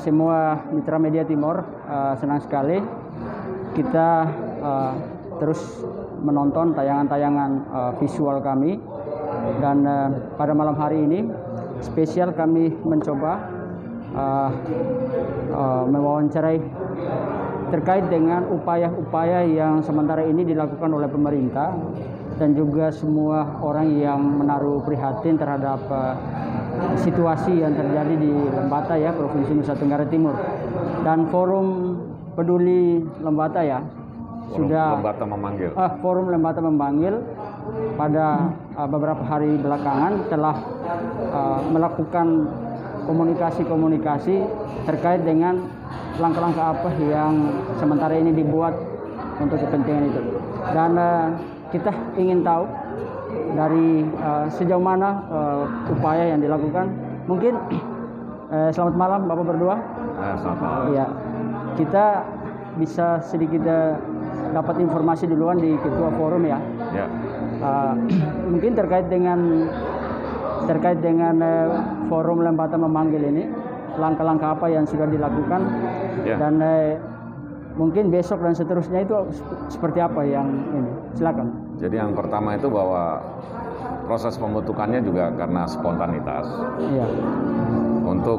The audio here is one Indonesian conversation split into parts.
Semua mitra media Timor, senang sekali kita terus menonton tayangan-tayangan visual kami, dan pada malam hari ini spesial kami mencoba mewawancarai terkait dengan upaya-upaya yang sementara ini dilakukan oleh pemerintah dan juga semua orang yang menaruh prihatin terhadap situasi yang terjadi di Lembata ya, Provinsi Nusa Tenggara Timur. Dan Forum Peduli Lembata ya, Forum Lembata memanggil pada beberapa hari belakangan telah melakukan komunikasi terkait dengan langkah-langkah apa yang sementara ini dibuat untuk kepentingan itu. Dan kita ingin tahu dari sejauh mana upaya yang dilakukan. Mungkin selamat malam Bapak berdua. Selamat malam. Ya, kita bisa sedikit dapat informasi duluan di Ketua Forum ya. Ya. Mungkin terkait dengan Forum Lembata memanggil ini, langkah-langkah apa yang sudah dilakukan ya. Dan mungkin besok dan seterusnya itu seperti apa yang ini. Silakan. Jadi yang pertama itu bahwa proses pembentukannya juga karena spontanitas. Iya. Untuk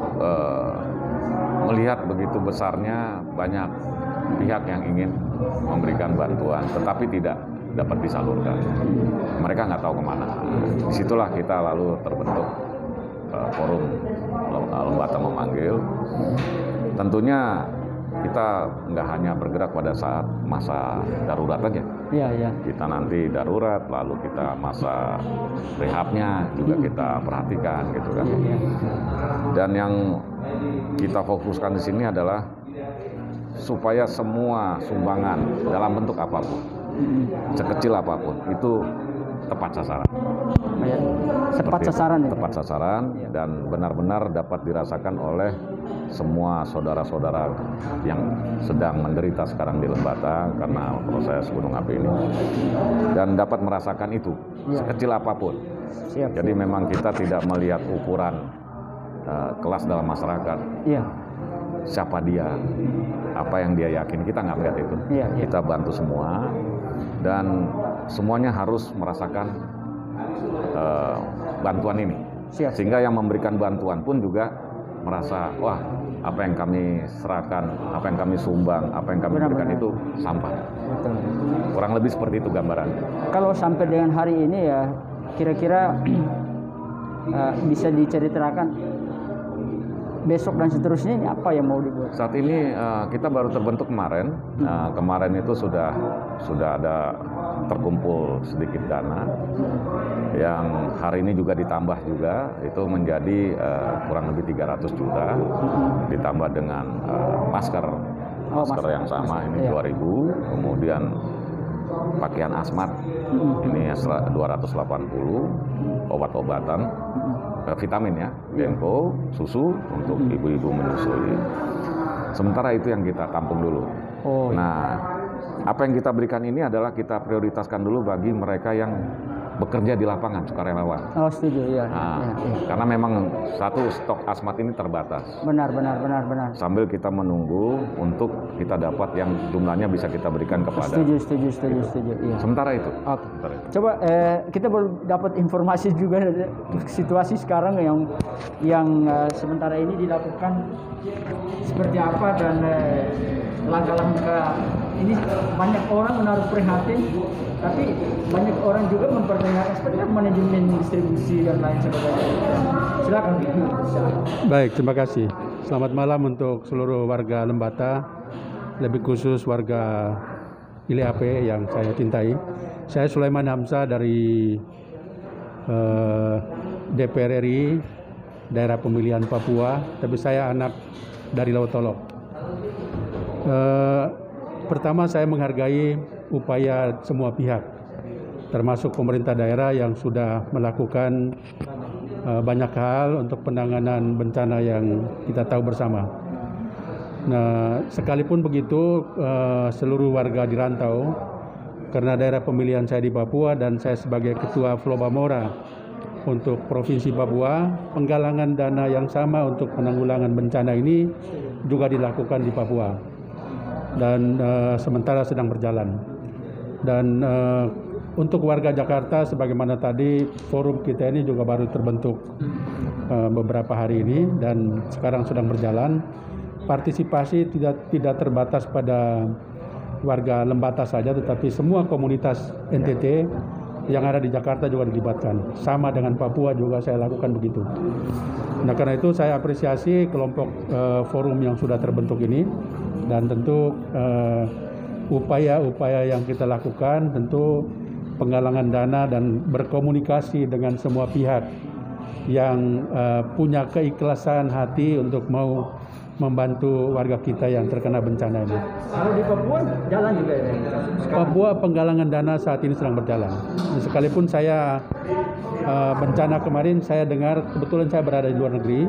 melihat begitu besarnya banyak pihak yang ingin memberikan bantuan, tetapi tidak dapat disalurkan. Mereka nggak tahu kemana. Disitulah kita lalu terbentuk Forum Lembata memanggil. Tentunya kita nggak hanya bergerak pada saat masa darurat aja. Iya, iya. Kita nanti darurat, lalu kita masa rehabnya juga kita perhatikan gitu kan. Iya. Dan yang kita fokuskan di sini adalah supaya semua sumbangan dalam bentuk apapun, sekecil apapun, itu tepat sasaran. Ya. Tepat sasaran ya. Tepat sasaran dan benar-benar dapat dirasakan oleh semua saudara-saudara yang sedang menderita sekarang di Lembata karena proses gunung api ini, dan dapat merasakan itu sekecil apapun. Siap. Jadi memang kita tidak melihat ukuran kelas dalam masyarakat. Iya. Siapa dia, apa yang dia yakin, kita nggak melihat itu. Iya, iya. Kita bantu semua dan semuanya harus merasakan bantuan ini. Siap. Sehingga yang memberikan bantuan pun juga merasa, wah, apa yang kami serahkan, apa yang kami sumbang, apa yang kami berikan itu sampah. Betul. Kurang lebih seperti itu gambaran. Kalau sampai dengan hari ini ya, kira-kira bisa diceritakan besok dan seterusnya ini apa yang mau dibuat? Saat ini kita baru terbentuk kemarin. Kemarin itu sudah ada terkumpul sedikit dana yang hari ini juga ditambah juga, itu menjadi kurang lebih 300 juta, ditambah dengan masker yang sama ini 2.000, kemudian pakaian asmat ini 280, obat-obatan, vitamin ya, Denko, susu untuk ibu-ibu menyusui. Sementara itu yang kita tampung dulu. Nah, apa yang kita berikan ini adalah kita prioritaskan dulu bagi mereka yang bekerja di lapangan, sukarelawan. Oh, setuju ya. Nah, karena memang satu stok asmat ini terbatas. Benar. Sambil kita menunggu untuk kita dapat yang jumlahnya bisa kita berikan kepada. Setuju. Iya. Sementara itu. Oke. Coba kita baru dapat informasi juga dari situasi sekarang yang sementara ini dilakukan seperti apa, dan langkah-langkah ini banyak orang menaruh prihatin, tapi banyak orang juga mempertanyakan seperti apa manajemen distribusi dan lain sebagainya. Silakan. Baik, terima kasih. Selamat malam untuk seluruh warga Lembata, lebih khusus warga ILAP yang saya cintai. Saya Sulaiman Hamzah dari DPR RI daerah pemilihan Papua, tapi saya anak dari Lautolok. Pertama, saya menghargai upaya semua pihak, termasuk pemerintah daerah yang sudah melakukan banyak hal untuk penanganan bencana yang kita tahu bersama. Nah, sekalipun begitu, seluruh warga di rantau, karena daerah pemilihan saya di Papua dan saya sebagai Ketua Flobamora untuk Provinsi Papua, penggalangan dana yang sama untuk penanggulangan bencana ini juga dilakukan di Papua dan sementara sedang berjalan. Dan untuk warga Jakarta, sebagaimana tadi forum kita ini juga baru terbentuk beberapa hari ini dan sekarang sedang berjalan. Partisipasi tidak terbatas pada warga Lembata saja, tetapi semua komunitas NTT yang ada di Jakarta juga dilibatkan. Sama dengan Papua juga saya lakukan begitu. Nah, karena itu saya apresiasi kelompok forum yang sudah terbentuk ini, dan tentu upaya-upaya yang kita lakukan tentu penggalangan dana dan berkomunikasi dengan semua pihak yang punya keikhlasan hati untuk mau membantu warga kita yang terkena bencana ini. Kalau di Papua jalan juga ya? Papua penggalangan dana saat ini sedang berjalan. Sekalipun saya bencana kemarin saya dengar, kebetulan saya berada di luar negeri,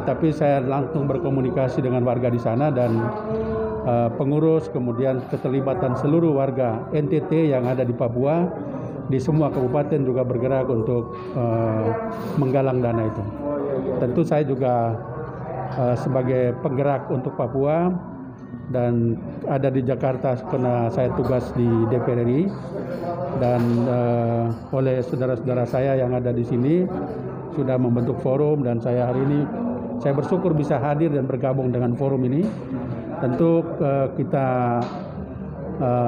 tapi saya langsung berkomunikasi dengan warga di sana dan pengurus, kemudian keterlibatan seluruh warga NTT yang ada di Papua, di semua kabupaten juga bergerak untuk menggalang dana itu. Tentu saya juga sebagai penggerak untuk Papua dan ada di Jakarta karena saya tugas di DPR RI, dan oleh saudara-saudara saya yang ada di sini sudah membentuk forum, dan saya hari ini saya bersyukur bisa hadir dan bergabung dengan forum ini. Tentu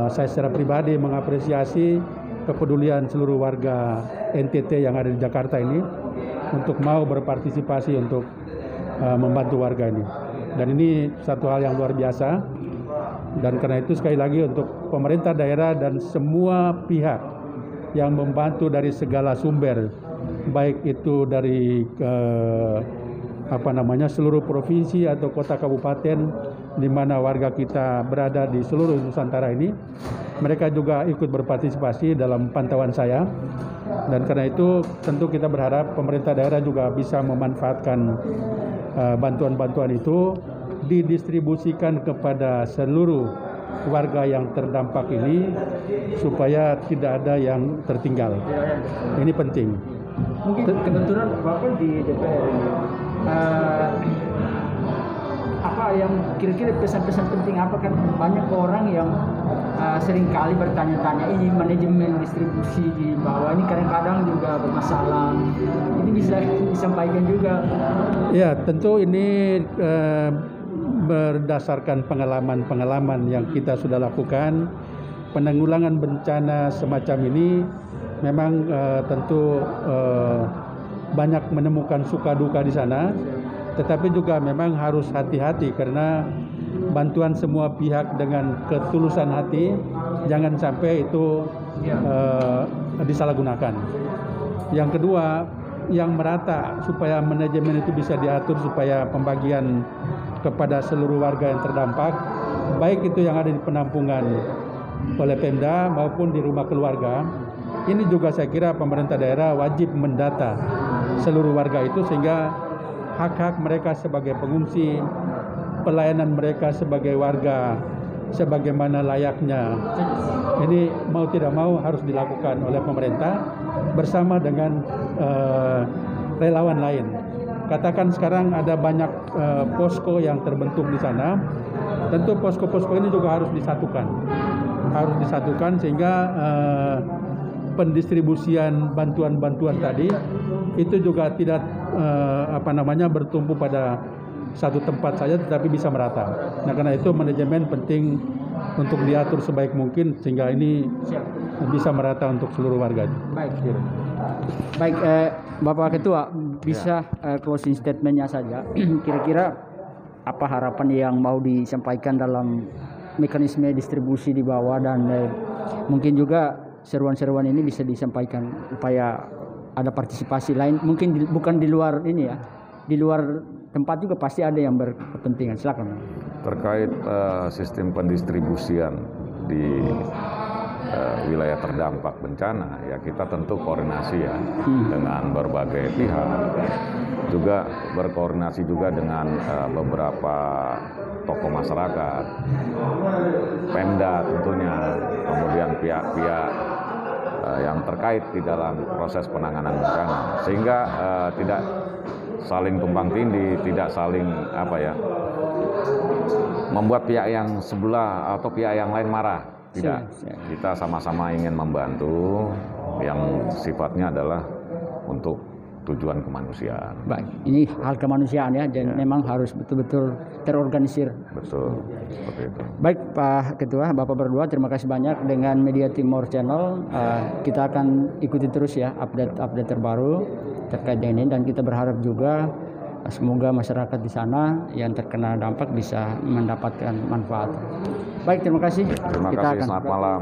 saya secara pribadi mengapresiasi kepedulian seluruh warga NTT yang ada di Jakarta ini untuk mau berpartisipasi untuk membantu warga ini. Dan ini satu hal yang luar biasa. Dan karena itu sekali lagi untuk pemerintah daerah dan semua pihak yang membantu dari segala sumber, baik itu dari seluruh provinsi atau kota kabupaten di mana warga kita berada di seluruh Nusantara ini, mereka juga ikut berpartisipasi dalam pantauan saya. Dan karena itu tentu kita berharap pemerintah daerah juga bisa memanfaatkan bantuan-bantuan itu didistribusikan kepada seluruh warga yang terdampak ini supaya tidak ada yang tertinggal. Ini penting. Mungkin kebetulan Bapak di DPR ini, apa yang kira-kira pesan-pesan penting apa, kan banyak orang yang seringkali bertanya-tanya ini manajemen distribusi di bawah ini kadang-kadang juga bermasalah. Ini bisa disampaikan juga. Ya, tentu ini berdasarkan pengalaman-pengalaman yang kita sudah lakukan. Penanggulangan bencana semacam ini memang tentu banyak menemukan suka duka di sana, tetapi juga memang harus hati-hati karena bantuan semua pihak dengan ketulusan hati, jangan sampai itu disalahgunakan. Yang kedua, yang merata supaya manajemen itu bisa diatur supaya pembagian kepada seluruh warga yang terdampak, baik itu yang ada di penampungan oleh Pemda maupun di rumah keluarga. Ini juga saya kira pemerintah daerah wajib mendata seluruh warga itu sehingga hak-hak mereka sebagai pengungsi, pelayanan mereka sebagai warga sebagaimana layaknya, ini mau tidak mau harus dilakukan oleh pemerintah bersama dengan relawan lain. Katakan sekarang ada banyak posko yang terbentuk di sana, tentu posko-posko ini juga harus disatukan sehingga pendistribusian bantuan-bantuan tadi itu juga tidak bertumpu pada satu tempat saja, tetapi bisa merata. Nah, karena itu manajemen penting untuk diatur sebaik mungkin sehingga ini bisa merata untuk seluruh warga. Baik, Bapak Ketua, bisa closing statement-nya saja. Kira-kira apa harapan yang mau disampaikan dalam mekanisme distribusi di bawah, dan mungkin juga seruan-seruan ini bisa disampaikan supaya ada partisipasi lain, mungkin bukan di luar ini ya, di luar tempat juga pasti ada yang berkepentingan. Silakan. Terkait sistem pendistribusian di wilayah terdampak bencana, ya kita tentu koordinasi ya dengan berbagai pihak, juga berkoordinasi juga dengan beberapa tokoh masyarakat, Pemda tentunya, kemudian pihak-pihak yang terkait di dalam proses penanganan bencana, sehingga tidak saling tumpang tindih, tidak saling membuat pihak yang sebelah atau pihak yang lain marah. Tidak, kita sama-sama ingin membantu yang sifatnya adalah untuk tujuan kemanusiaan. Baik, ini hal kemanusiaan ya, dan memang harus betul-betul terorganisir. Betul, seperti itu. Baik Pak Ketua, Bapak berdua terima kasih banyak dengan Media Timur Channel. Kita akan ikuti terus ya update terbaru terkait dengan ini, dan kita berharap juga semoga masyarakat di sana yang terkena dampak bisa mendapatkan manfaat. Baik, terima kasih. Terima kasih, selamat malam.